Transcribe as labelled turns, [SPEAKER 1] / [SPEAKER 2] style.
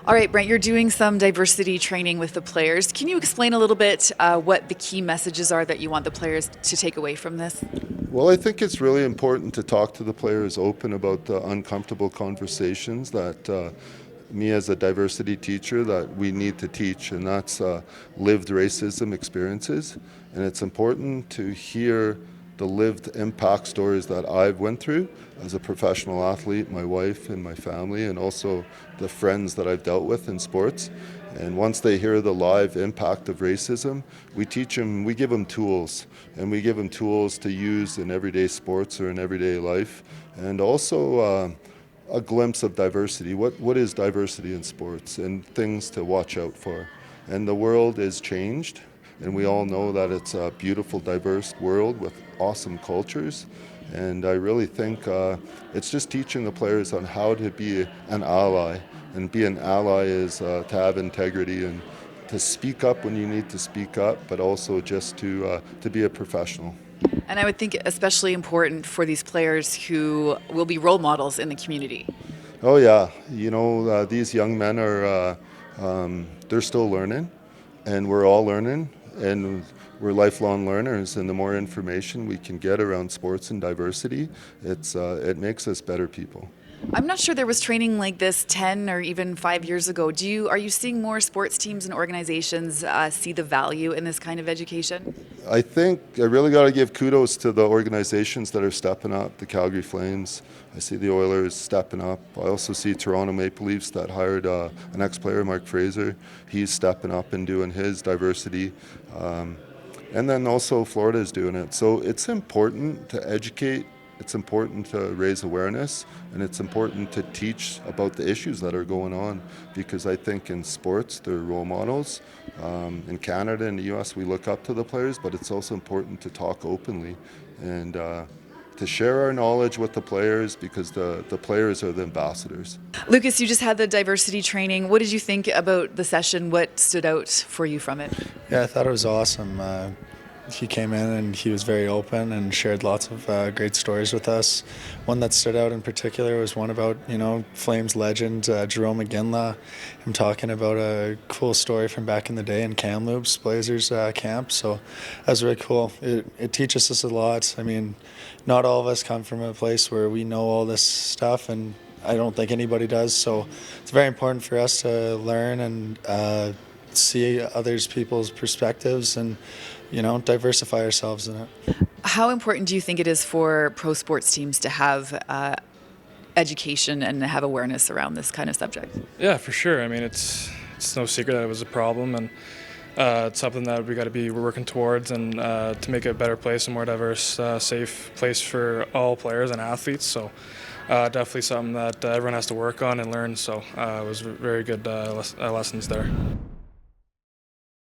[SPEAKER 1] All right, Brent, you're doing some diversity training with the players. Can you explain a little bit what the key messages are that you want the players to take away from this?
[SPEAKER 2] Well, I think it's really important to talk to the players open about the uncomfortable conversations that me as a diversity teacher that we need to teach, and that's lived racism experiences. And it's important to hear the lived impact stories that I've went through as a professional athlete, my wife and my family, and also the friends that I've dealt with in sports. And once they hear the live impact of racism, we teach them, we give them tools, and we give them tools to use in everyday sports or in everyday life, and also a glimpse of diversity. What is diversity in sports, and things to watch out for. And the world is changed, and we all know that it's a beautiful, diverse world with awesome cultures. And I really think it's just teaching the players on how to be an ally. And be an ally is to have integrity and to speak up when you need to speak up, but also just to be a professional.
[SPEAKER 1] And I would think especially important for these players who will be role models in the community.
[SPEAKER 2] Oh yeah, these young men are they're still learning, and we're all learning, and we're lifelong learners. And the more information we can get around sports and diversity, it makes us better people.
[SPEAKER 1] I'm not sure there was training like this 10 or even 5 years ago. Are you seeing more sports teams and organizations see the value in this kind of education?
[SPEAKER 2] I think I really got to give kudos to the organizations that are stepping up. The Calgary Flames, I see the Oilers stepping up. I also see Toronto Maple Leafs that hired an ex-player, Mark Fraser. He's stepping up and doing his diversity. And then also Florida is doing it. So it's important to educate. It's important to raise awareness, and it's important to teach about the issues that are going on, because I think in sports they're role models. In Canada and the US we look up to the players, but it's also important to talk openly and to share our knowledge with the players, because the players are the ambassadors.
[SPEAKER 1] Lucas, you just had the diversity training. What did you think about the session? What stood out for you from it?
[SPEAKER 3] Yeah, I thought it was awesome. He came in and he was very open and shared lots of great stories with us. One that stood out in particular was one about, Flames legend Jerome McGinley. Him talking about a cool story from back in the day in Kamloops Blazers camp. So that was really cool. It teaches us a lot. I mean, not all of us come from a place where we know all this stuff, and I don't think anybody does. So it's very important for us to learn and see others people's perspectives and diversify ourselves in it.
[SPEAKER 1] How important do you think it is for pro sports teams to have education and have awareness around this kind of subject?
[SPEAKER 4] Yeah, for sure. I mean, it's no secret that it was a problem, and it's something that we're working towards, and to make it a better place, a more diverse, safe place for all players and athletes. So definitely something that everyone has to work on and learn. So it was very good lessons there.